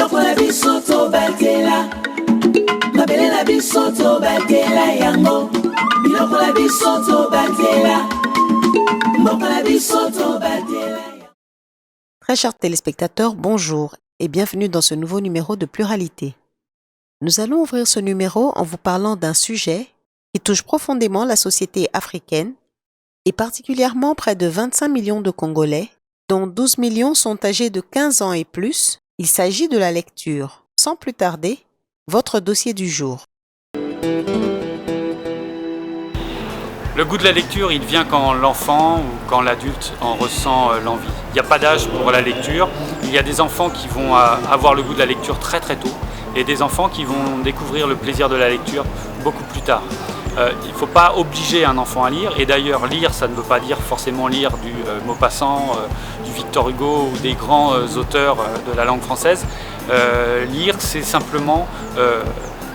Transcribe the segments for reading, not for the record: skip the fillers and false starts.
biloko na biso tobatela mabele na biso tobatela yango biloko na biso tobatela mboka na biso tobatela. Très chers téléspectateurs, bonjour et bienvenue dans ce nouveau numéro de Pluralité. Nous allons ouvrir ce numéro en vous parlant d'un sujet qui touche profondément la société africaine et particulièrement près de 25 millions de Congolais, dont 12 millions sont âgés de 15 ans et plus. Il s'agit de la lecture. Sans plus tarder, votre dossier du jour. Le goût de la lecture, il vient quand l'enfant ou quand l'adulte en ressent l'envie. Il n'y a pas d'âge pour la lecture. Il y a des enfants qui vont avoir le goût de la lecture très très tôt et des enfants qui vont découvrir le plaisir de la lecture beaucoup plus tard. Il ne faut pas obliger un enfant à lire, et d'ailleurs lire, ça ne veut pas dire forcément lire du Maupassant, du Victor Hugo ou des grands auteurs de la langue française. Lire, c'est simplement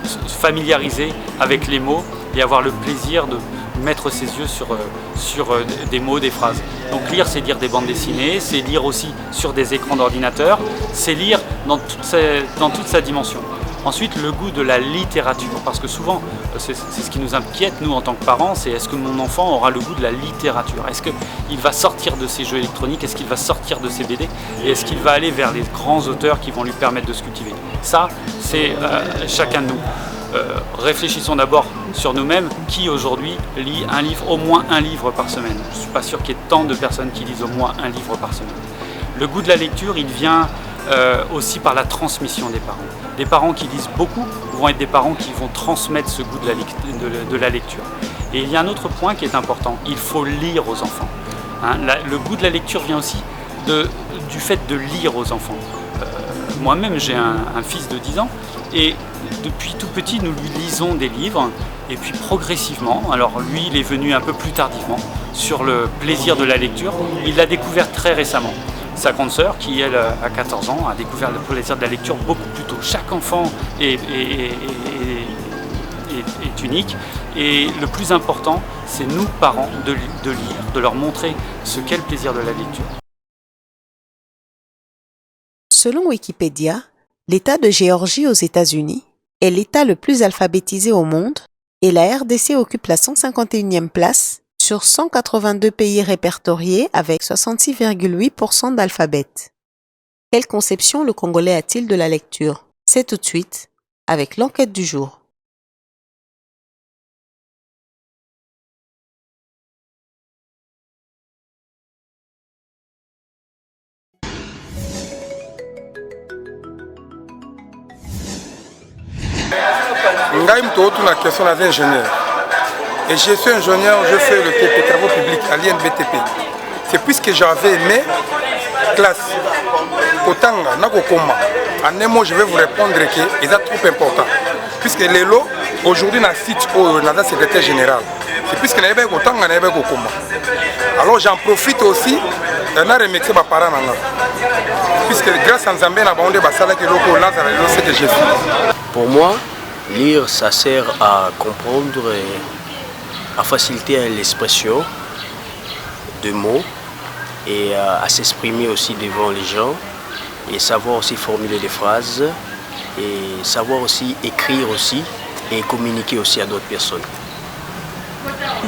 se familiariser avec les mots et avoir le plaisir de mettre ses yeux sur des mots, des phrases. Donc lire, c'est lire des bandes dessinées, c'est lire aussi sur des écrans d'ordinateur, c'est lire dans toute sa dimension. Ensuite, le goût de la littérature, parce que souvent, c'est ce qui nous inquiète, nous, en tant que parents, c'est est-ce que mon enfant aura le goût de la littérature? Est-ce qu'il va sortir de ses jeux électroniques? Est-ce qu'il va sortir de ses BD? Et est-ce qu'il va aller vers les grands auteurs qui vont lui permettre de se cultiver? Ça, c'est chacun de nous. Réfléchissons d'abord sur nous-mêmes. Qui aujourd'hui lit un livre, au moins un livre par semaine? Je ne suis pas sûr qu'il y ait tant de personnes qui lisent au moins un livre par semaine. Le goût de la lecture, il vient aussi par la transmission des parents. Des parents qui lisent beaucoup vont être des parents qui vont transmettre ce goût de la lecture. Et il y a un autre point qui est important, il faut lire aux enfants. Le goût de la lecture vient aussi du fait de lire aux enfants. Moi-même, j'ai un fils de 10 ans et depuis tout petit, nous lui lisons des livres et puis progressivement, alors lui, il est venu un peu plus tardivement sur le plaisir de la lecture, il l'a découvert très récemment. Sa grande sœur, qui elle a 14 ans, a découvert le plaisir de la lecture beaucoup plus tôt. Chaque enfant est unique et le plus important, c'est nous, parents, de lire, de leur montrer ce qu'est le plaisir de la lecture. Selon Wikipédia, l'État de Géorgie aux États-Unis est l'État le plus alphabétisé au monde et la RDC occupe la 151e place sur 182 pays répertoriés avec 66,8% d'alphabètes. Quelle conception le Congolais a-t-il de la lecture? C'est tout de suite avec l'enquête du jour. Ngai mtoto na question d'ingénieur. Et je suis ingénieur, je fais le TP, travaux publics, à l'INBTP. C'est puisque j'avais aimé classe. Kotanga, Nakokoma. En un mot, je vais vous répondre que c'est trop important. Puisque les lots, aujourd'hui, dans le site où on a secrétaire général. C'est puisque nous avons Kotanga, nous avons Kokoma. Alors j'en profite aussi, on a remercié mes parents. Puisque grâce à Nzambé, on a fait ce que j'ai fait. Pour moi, lire, ça sert à comprendre et à faciliter l'expression de mots et à s'exprimer aussi devant les gens et savoir aussi formuler des phrases et savoir aussi écrire aussi et communiquer aussi à d'autres personnes.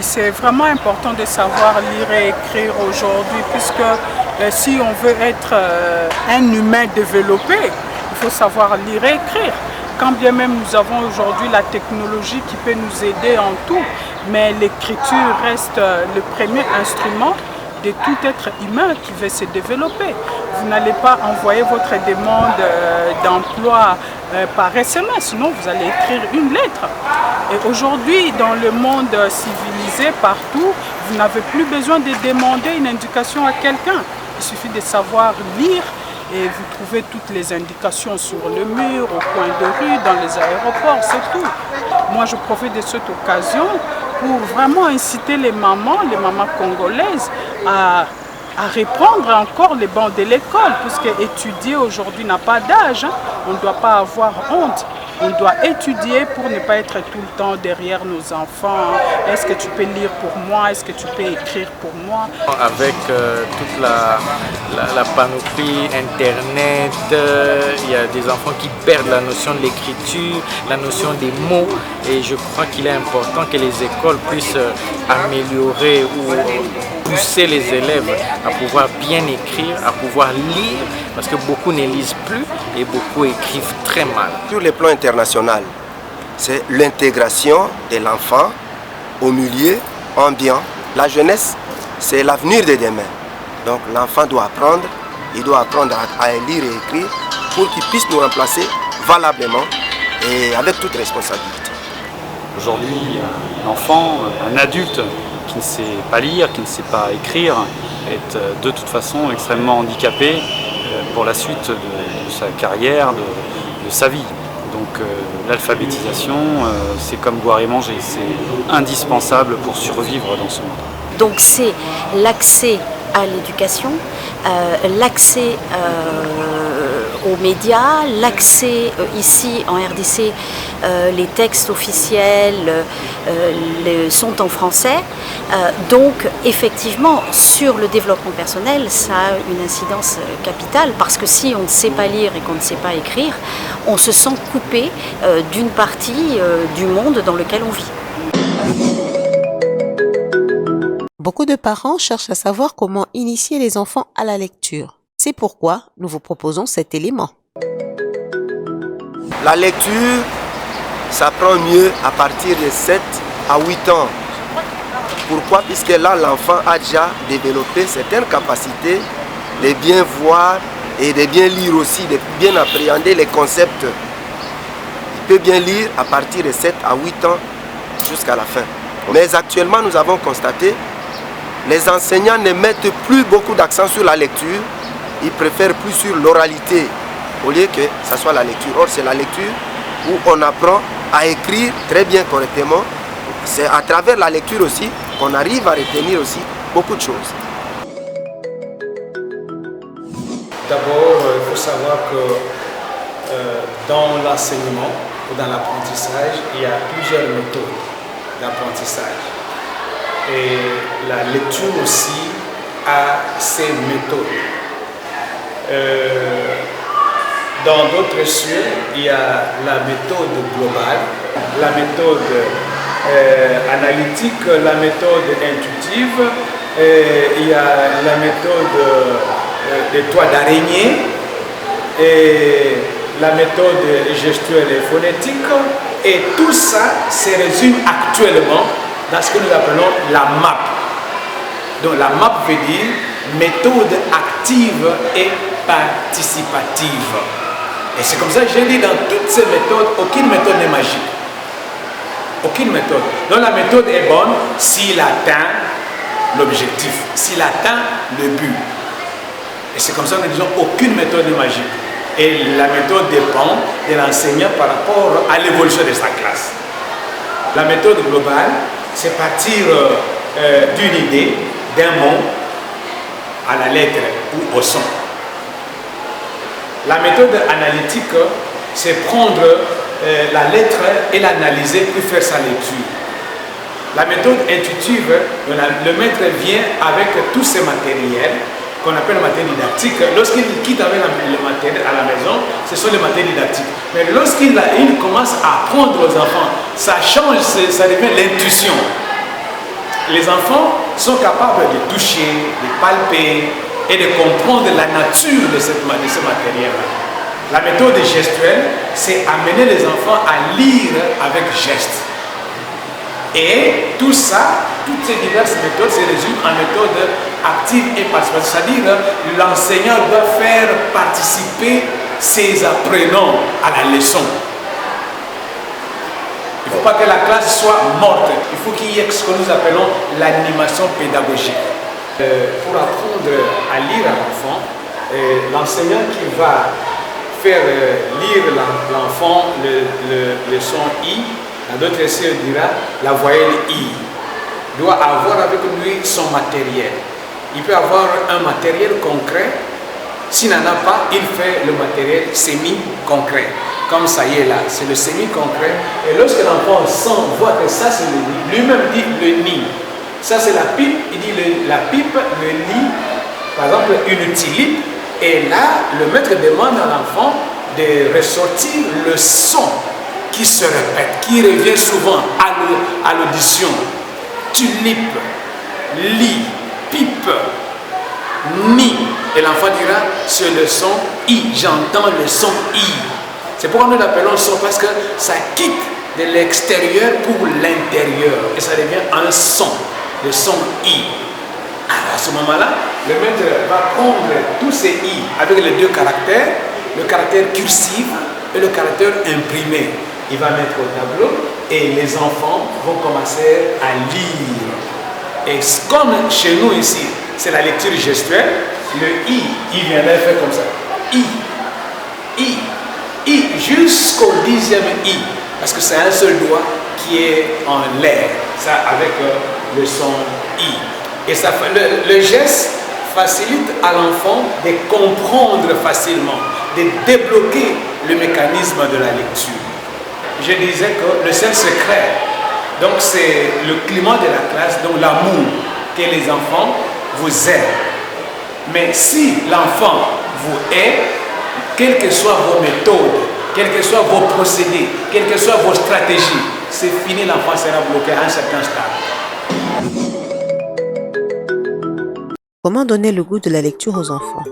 C'est vraiment important de savoir lire et écrire aujourd'hui puisque si on veut être un humain développé, il faut savoir lire et écrire. Quand bien même nous avons aujourd'hui la technologie qui peut nous aider en tout, mais l'écriture reste le premier instrument de tout être humain qui veut se développer. Vous n'allez pas envoyer votre demande d'emploi par SMS, sinon vous allez écrire une lettre. Et aujourd'hui, dans le monde civilisé, partout, vous n'avez plus besoin de demander une indication à quelqu'un. Il suffit de savoir lire et vous trouvez toutes les indications sur le mur, au coin de rue, dans les aéroports, c'est tout. Moi, je profite de cette occasion pour vraiment inciter les mamans congolaises à reprendre encore les bancs de l'école, puisque étudier aujourd'hui n'a pas d'âge, hein. On ne doit pas avoir honte. On doit étudier pour ne pas être tout le temps derrière nos enfants est-ce que tu peux lire pour moi, est-ce que tu peux écrire pour moi. Avec toute la panoplie Internet, il y a des enfants qui perdent la notion de l'écriture, la notion des mots, et je crois qu'il est important que les écoles puissent améliorer ou pousser les élèves à pouvoir bien écrire, à pouvoir lire, parce que beaucoup ne lisent plus et beaucoup écrivent très mal. Sur le plan international, c'est l'intégration de l'enfant au milieu ambiant. La jeunesse, c'est l'avenir de demain. Donc l'enfant doit apprendre, il doit apprendre à lire et écrire pour qu'il puisse nous remplacer valablement et avec toute responsabilité. Aujourd'hui, un enfant, un adulte qui ne sait pas lire, qui ne sait pas écrire, est de toute façon extrêmement handicapé pour la suite de sa carrière, de sa vie. Donc l'alphabétisation, c'est comme boire et manger, c'est indispensable pour survivre dans ce monde. Donc c'est l'accès à l'éducation, l'accès aux médias, l'accès ici en RDC, les textes officiels sont en français. Donc effectivement sur le développement personnel ça a une incidence capitale parce que si on ne sait pas lire et qu'on ne sait pas écrire, on se sent coupé d'une partie du monde dans lequel on vit. Beaucoup de parents cherchent à savoir comment initier les enfants à la lecture. C'est pourquoi nous vous proposons cet élément. La lecture s'apprend mieux à partir de 7 à 8 ans. Pourquoi? Puisque là, l'enfant a déjà développé certaines capacités de bien voir et de bien lire aussi, de bien appréhender les concepts. Il peut bien lire à partir de 7 à 8 ans jusqu'à la fin. Mais actuellement, nous avons constaté les enseignants ne mettent plus beaucoup d'accent sur la lecture, ils préfèrent plus sur l'oralité au lieu que ce soit la lecture. Or, c'est la lecture où on apprend à écrire très bien correctement. C'est à travers la lecture aussi qu'on arrive à retenir aussi beaucoup de choses. D'abord, il faut savoir que dans l'enseignement ou dans l'apprentissage, il y a plusieurs méthodes d'apprentissage. Et la lecture aussi a ses méthodes. Dans d'autres cieux, il y a la méthode globale, la méthode analytique, la méthode intuitive, il y a la méthode des toits d'araignée, et la méthode gestuelle et phonétique. Et tout ça se résume actuellement dans ce que nous appelons la MAP. Donc la MAP veut dire méthode active et participative. Et c'est comme ça que j'ai dit dans toutes ces méthodes, aucune méthode n'est magique. Aucune méthode. Donc la méthode est bonne s'il atteint l'objectif, s'il atteint le but. Et c'est comme ça que nous disons aucune méthode n'est magique. Et la méthode dépend de l'enseignant par rapport à l'évolution de sa classe. La méthode globale, c'est partir d'une idée, d'un mot, à la lettre ou au son. La méthode analytique, c'est prendre la lettre et l'analyser pour faire sa lecture. La méthode intuitive, le maître vient avec tous ces matériels qu'on appelle le matériel didactique. Lorsqu'il quitte avec le matériel à la maison, ce sont les matériels didactiques. Mais lorsqu'il commence à apprendre aux enfants, ça change, ça devient l'intuition. Les enfants sont capables de toucher, de palper et de comprendre la nature de ce matériel-là. La méthode gestuelle, c'est amener les enfants à lire avec geste. Et tout ça, toutes ces diverses méthodes se résument en méthode active et participative. C'est-à-dire l'enseignant doit faire participer ses apprenants à la leçon. Il ne faut pas que la classe soit morte. Il faut qu'il y ait ce que nous appelons l'animation pédagogique. Pour apprendre à lire à l'enfant, l'enseignant qui va faire lire l'enfant le son I, la d'autres sœur dira la voyelle I, doit avoir avec lui son matériel. Il peut avoir un matériel concret S'il n'en a pas, il fait le matériel semi-concret. Comme ça y est là, c'est le semi-concret. Et lorsque l'enfant sent, voit que ça c'est le nid, lui-même dit le nid. Ça c'est la pipe, il dit la pipe, le nid, par exemple une tulipe. Et là, le maître demande à l'enfant de ressortir le son qui se répète, qui revient souvent à l'audition. Tulipe, lit, pipe, nid. Et l'enfant dira, c'est le son I, j'entends le son I. C'est pourquoi nous l'appelons son, parce que ça quitte de l'extérieur pour l'intérieur. Et ça devient un son, le son I. Alors à ce moment-là, le maître va prendre tous ces I avec les deux caractères, le caractère cursif et le caractère imprimé. Il va mettre au tableau et les enfants vont commencer à lire. Et comme chez nous ici, c'est la lecture gestuelle, le I, il viendrait faire comme ça. I, jusqu'au 10e I, parce que c'est un seul doigt qui est en l'air, ça avec le son I. Et ça, le geste facilite à l'enfant de comprendre facilement, de débloquer le mécanisme de la lecture. Je disais que le seul secret, donc c'est le climat de la classe, donc l'amour que les enfants vous aiment. Mais si l'enfant vous hait, quelles que soient vos méthodes, quels que soient vos procédés, quelles que soient vos stratégies, c'est fini, l'enfant sera bloqué à un certain stade. Comment donner le goût de la lecture aux enfants?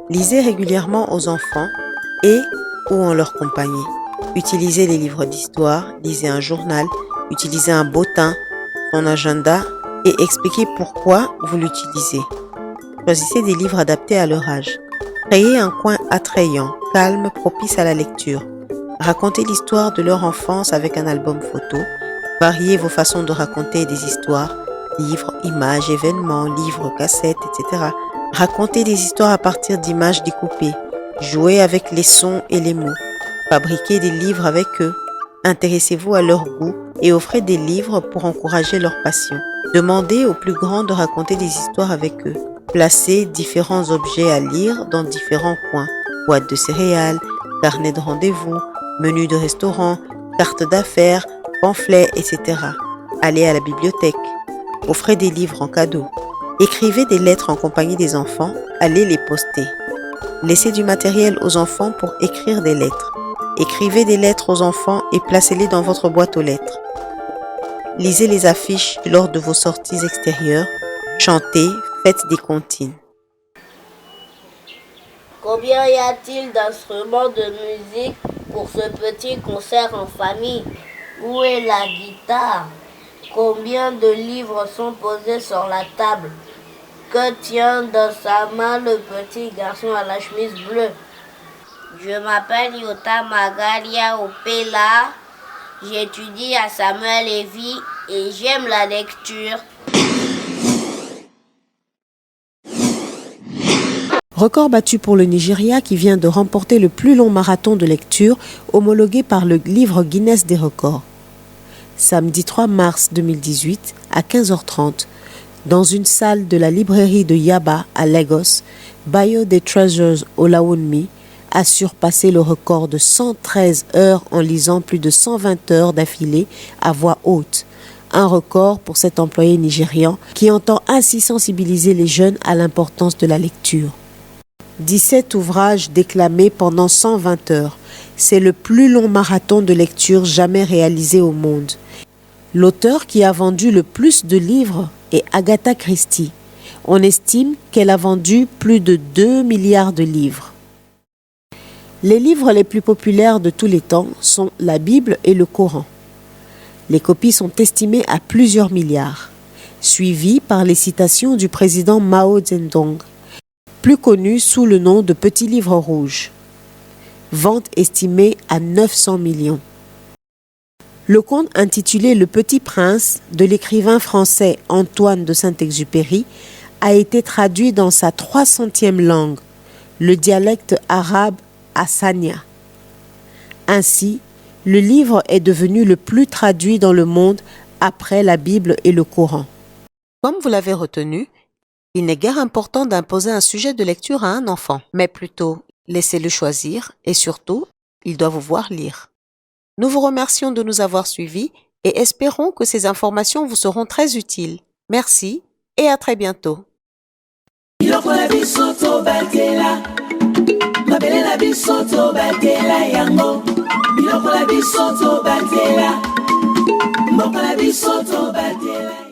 Lisez régulièrement aux enfants et ou en leur compagnie. Utilisez les livres d'histoire, lisez un journal, utilisez un bottin, son agenda et expliquez pourquoi vous l'utilisez. Choisissez des livres adaptés à leur âge. Créez un coin attrayant, calme, propice à la lecture. Racontez l'histoire de leur enfance avec un album photo. Variez vos façons de raconter des histoires, livres, images, événements, livres, cassettes, etc. Racontez des histoires à partir d'images découpées. Jouez avec les sons et les mots. Fabriquez des livres avec eux. Intéressez-vous à leur goût et offrez des livres pour encourager leur passion. Demandez aux plus grands de raconter des histoires avec eux. Placez différents objets à lire dans différents coins. Boîtes de céréales, carnets de rendez-vous, menus de restaurant, cartes d'affaires, pamphlets, etc. Allez à la bibliothèque. Offrez des livres en cadeau. Écrivez des lettres en compagnie des enfants. Allez les poster. Laissez du matériel aux enfants pour écrire des lettres. Écrivez des lettres aux enfants et placez-les dans votre boîte aux lettres. Lisez les affiches lors de vos sorties extérieures. Chantez, faites des comptines. Combien y a-t-il d'instruments de musique pour ce petit concert en famille? Où est la guitare? Combien de livres sont posés sur la table? Que tient dans sa main le petit garçon à la chemise bleue? Je m'appelle Yota Magalia Opela. J'étudie à Samuel Lévy et j'aime la lecture. Record battu pour le Nigeria qui vient de remporter le plus long marathon de lecture homologué par le livre Guinness des records. Samedi 3 mars 2018 à 15h30, dans une salle de la librairie de Yaba à Lagos, Bayode Treasures Olawunmi a surpassé le record de 113 heures en lisant plus de 120 heures d'affilée à voix haute. Un record pour cet employé nigérian qui entend ainsi sensibiliser les jeunes à l'importance de la lecture. 17 ouvrages déclamés pendant 120 heures. C'est le plus long marathon de lecture jamais réalisé au monde. L'auteur qui a vendu le plus de livres est Agatha Christie. On estime qu'elle a vendu plus de 2 milliards de livres. Les livres les plus populaires de tous les temps sont la Bible et le Coran. Les copies sont estimées à plusieurs milliards, suivies par les citations du président Mao Zedong, plus connu sous le nom de Petit Livre Rouge. Vente estimée à 900 millions. Le conte intitulé Le Petit Prince de l'écrivain français Antoine de Saint-Exupéry a été traduit dans sa 300e langue, le dialecte arabe Hassania. Ainsi, le livre est devenu le plus traduit dans le monde après la Bible et le Coran. Comme vous l'avez retenu, Il n'est guère important d'imposer un sujet de lecture à un enfant, mais plutôt laissez-le choisir et surtout, il doit vous voir lire. Nous vous remercions de nous avoir suivis et espérons que ces informations vous seront très utiles. Merci et à très bientôt. Biloko na biso tobatela, mabele na biso tobatela yango. Biloko na biso tobatela, mboka na biso tobatela.